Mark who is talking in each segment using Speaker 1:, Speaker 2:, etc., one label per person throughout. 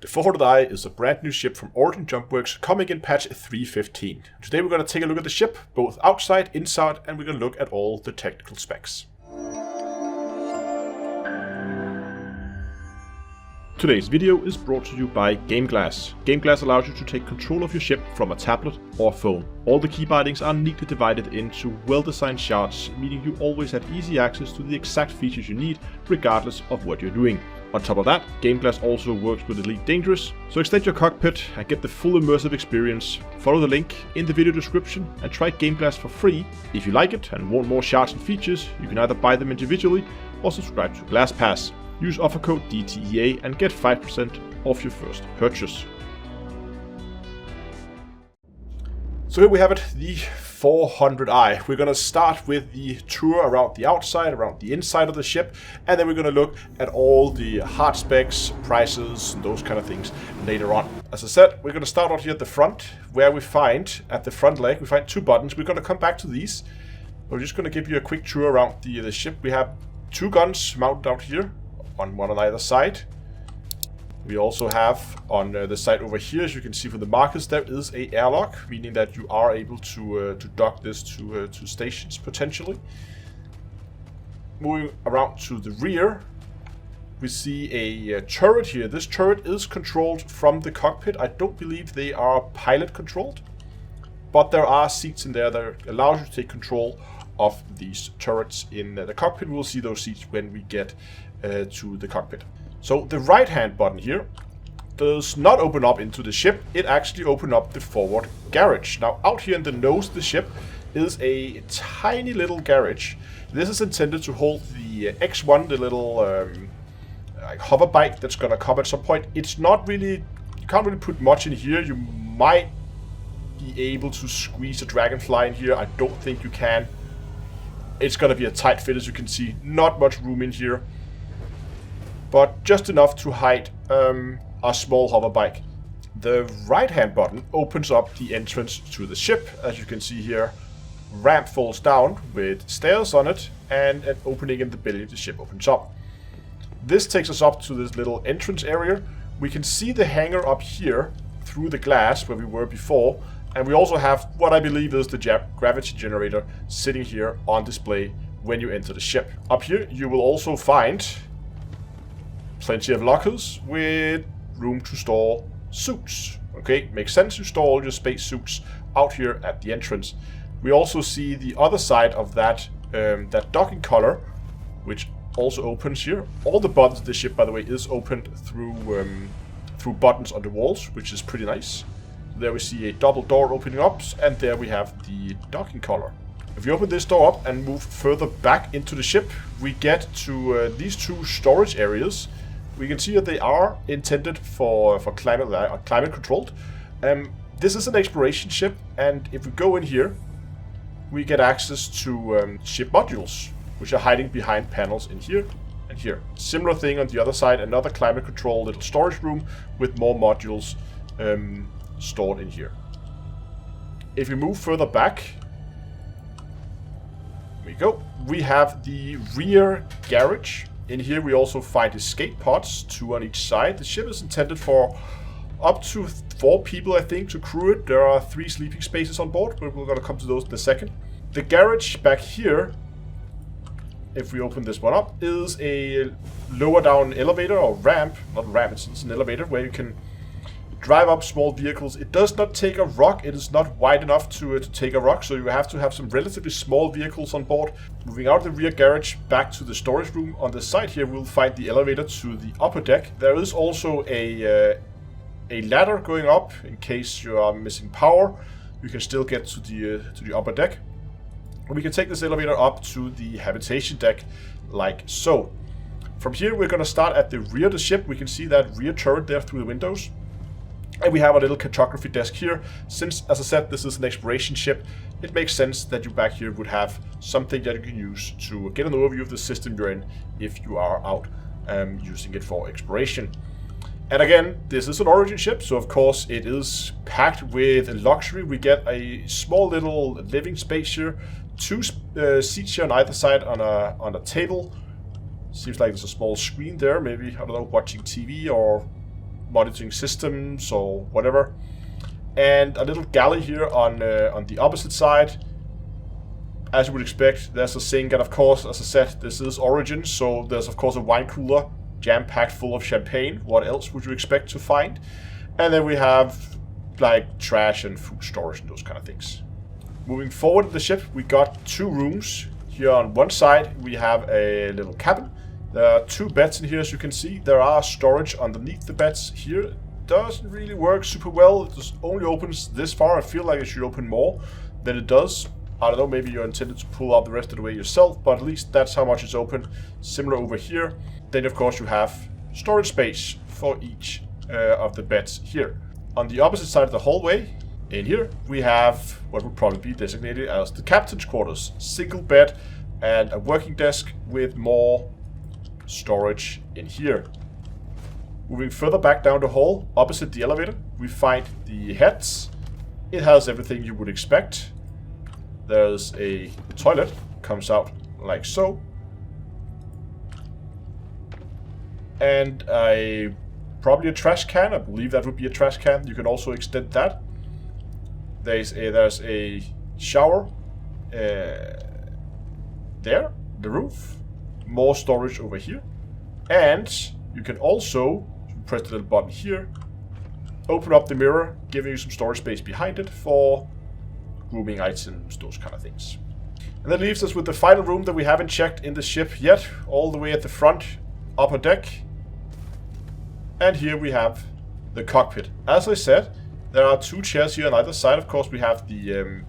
Speaker 1: The 400i is a brand new ship from Origin Jumpworks coming in patch 3.15. Today we're going to take a look at the ship, both outside, inside, and we're going to look at all the technical specs. Today's video is brought to you by GameGlass. GameGlass allows you to take control of your ship from a tablet or phone. All the key bindings are neatly divided into well-designed shards, meaning you always have easy access to the exact features you need, regardless of what you're doing. On top of that, GameGlass also works with Elite Dangerous, so extend your cockpit and get the full immersive experience. Follow the link in the video description and try GameGlass for free. If you like it and want more shards and features, you can either buy them individually or subscribe to GlassPass. Use offer code DTEA and get 5% off your first purchase. So here we have it, the 400i. We're going to start with the tour around the outside, around the inside of the ship, and then we're going to look at all the hard specs, prices, and those kind of things later on. As I said, we're going to start out here at the front, where we find, at the front leg, we find two buttons. We're going to come back to these. We're just going to give you a quick tour around the ship. We have two guns mounted out here, one on either side. We also have on the side over here, as you can see from the markers, there is a airlock, meaning that you are able to dock this to stations potentially. Moving around to the rear, we see a turret here. This turret is controlled from the cockpit. I don't believe they are pilot controlled, but there are seats in there that allow you to take control of these turrets in the cockpit. We'll see those seats when we get to the cockpit. So the right hand button here does not open up into the ship. It actually opens up the forward garage. Now out here in the nose of the ship is a tiny little garage. This is intended to hold the X1, the little hover bike that's going to come at some point. It's not really, you can't really put much in here. You might be able to squeeze a dragonfly in here. I don't think you can. It's going to be a tight fit, as you can see. Not much room in here, but just enough to hide a small hover bike. The right hand button opens up the entrance to the ship. As you can see here, ramp falls down with stairs on it, and an opening in the belly of the ship opens up. This takes us up to this little entrance area. We can see the hangar up here through the glass where we were before, and we also have what I believe is the gravity generator sitting here on display when you enter the ship. Up here you will also find plenty of lockers with room to store suits. Okay, makes sense, you store all your space suits out here at the entrance. We also see the other side of that that docking collar, which also opens here. All the buttons of the ship, by the way, is opened through buttons on the walls, which is pretty nice. There we see a double door opening up, and there we have the docking collar. If you open this door up and move further back into the ship, we get to these two storage areas. We can see that they are intended for climate controlled. This is an exploration ship, and if we go in here, we get access to ship modules, which are hiding behind panels in here and here. Similar thing on the other side, another climate control little storage room with more modules stored in here. If we move further back, there we go. We have the rear garage. In here we also find escape pods, two on each side. The ship is intended for up to 4 people, I think, to crew it. There are 3 sleeping spaces on board, but we're going to come to those in a second. The garage back here, if we open this one up, is a lower down elevator or ramp. Not ramp, it's an elevator where you can drive up small vehicles. It does not take a rock. It is not wide enough to take a rock, so you have to have some relatively small vehicles on board. Moving out of the rear garage back to the storage room, on the side here we'll find the elevator to the upper deck. There is also a ladder going up in case you are missing power. You can still get to the upper deck. And we can take this elevator up to the habitation deck like so. From here we're going to start at the rear of the ship. We can see that rear turret there through the windows. And we have a little cartography desk here. Since, as I said, this is an exploration ship, it makes sense that you back here would have something that you can use to get an overview of the system you're in if you are out using it for exploration. And again, this is an Origin ship, so of course it is packed with luxury. We get a small little living space here, 2 seats here on either side on a table. Seems like there's a small screen there, maybe, I don't know, watching TV or monitoring systems or whatever. And a little galley here on the opposite side. As you would expect, there's a sink, and of course, as I said, this is Origins, so there's of course a wine cooler jam-packed full of champagne. What else would you expect to find? And then we have like trash and food storage and those kind of things. Moving forward in the ship, we got 2 rooms. Here on one side, we have a little cabin. There are 2 beds in here, as you can see. There are storage underneath the beds here. It doesn't really work super well. It just only opens this far. I feel like it should open more than it does. I don't know, maybe you're intended to pull out the rest of the way yourself, but at least that's how much it's open. Similar over here. Then, of course, you have storage space for each of the beds here. On the opposite side of the hallway, in here, we have what would probably be designated as the captain's quarters. Single bed and a working desk with more storage in here. Moving further back down the hall, opposite the elevator, we find the heads. It has everything you would expect. There's a toilet, comes out like so. And probably a trash can, I believe that would be a trash can. You can also extend that. There's a shower there, the roof, more storage over here. And you can also, press the little button here, open up the mirror, giving you some storage space behind it for grooming items, those kind of things. And that leaves us with the final room that we haven't checked in the ship yet, all the way at the front, upper deck. And here we have the cockpit. As I said, there are 2 chairs here on either side. Of course, we have the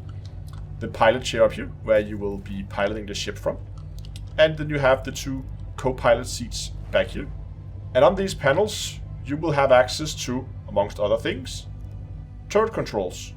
Speaker 1: pilot chair up here, where you will be piloting the ship from. And then you have the 2 co-pilot seats back here. And on these panels, you will have access to, amongst other things, turret controls.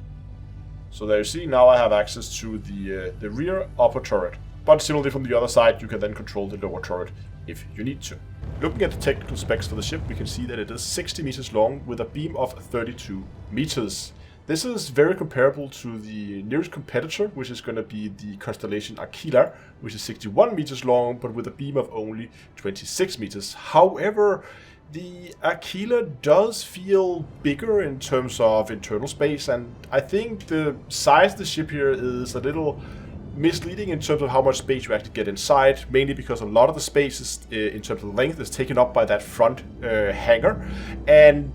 Speaker 1: So there you see, now I have access to the rear upper turret. But similarly from the other side, you can then control the lower turret if you need to. Looking at the technical specs for the ship, we can see that it is 60 meters long with a beam of 32 meters. This is very comparable to the nearest competitor, which is going to be the constellation Aquila, which is 61 meters long, but with a beam of only 26 meters. However, the Aquila does feel bigger in terms of internal space, and I think the size of the ship here is a little misleading in terms of how much space you actually get inside, mainly because a lot of the space is, in terms of length, is taken up by that front hangar. And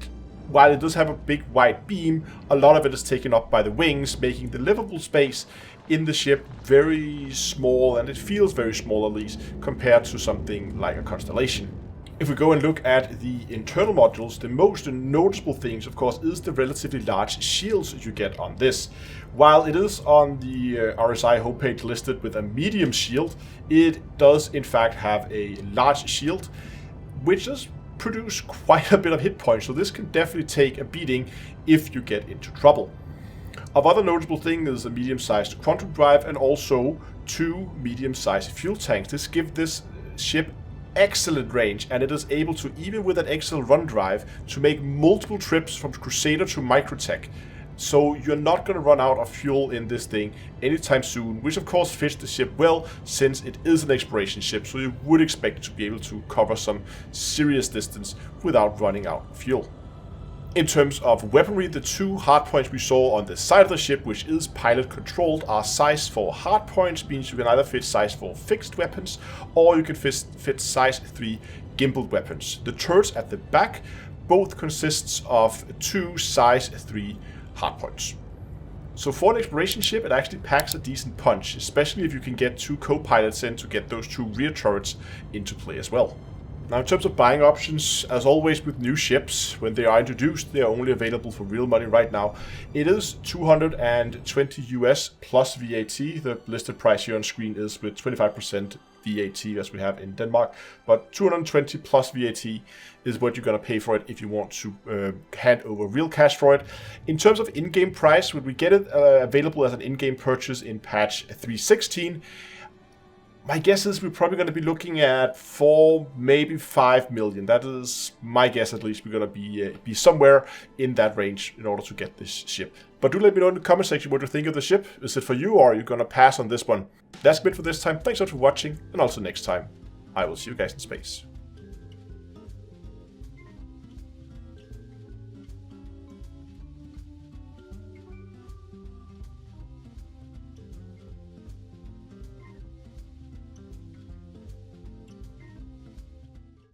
Speaker 1: while it does have a big wide beam, a lot of it is taken up by the wings, making the livable space in the ship very small, and it feels very small at least, compared to something like a constellation. If we go and look at the internal modules, the most noticeable things, of course, is the relatively large shields you get on this. While it is on the RSI homepage listed with a medium shield, it does in fact have a large shield, which does produce quite a bit of hit points, so this can definitely take a beating if you get into trouble. Of other notable thing is a medium-sized quantum drive and also 2 medium-sized fuel tanks. This gives this ship excellent range, and it is able to, even with an excellent run drive, to make multiple trips from Crusader to Microtech. So you're not going to run out of fuel in this thing anytime soon, which of course fits the ship well, since it is an exploration ship, so you would expect it to be able to cover some serious distance without running out of fuel. In terms of weaponry, the 2 hardpoints we saw on the side of the ship, which is pilot controlled, are size 4 hardpoints, means you can either fit size 4 fixed weapons, or you can fit size 3 gimbaled weapons. The turrets at the back both consists of 2 size 3 hardpoints. So for an exploration ship, it actually packs a decent punch, especially if you can get 2 co-pilots in to get those 2 rear turrets into play as well. Now, in terms of buying options, as always with new ships, when they are introduced, they are only available for real money right now. It is 220 US plus VAT. The listed price here on screen is with 25% VAT, as we have in Denmark, but 220 plus VAT is what you're going to pay for it if you want to hand over real cash for it. In terms of in-game price, when we get it available as an in-game purchase in patch 3.16, my guess is we're probably going to be looking at 4, maybe 5 million. That is my guess, at least. We're going to be somewhere in that range in order to get this ship. But do let me know in the comment section what you think of the ship. Is it for you, or are you going to pass on this one? That's it for this time. Thanks a lot for watching, and also next time, I will see you guys in space.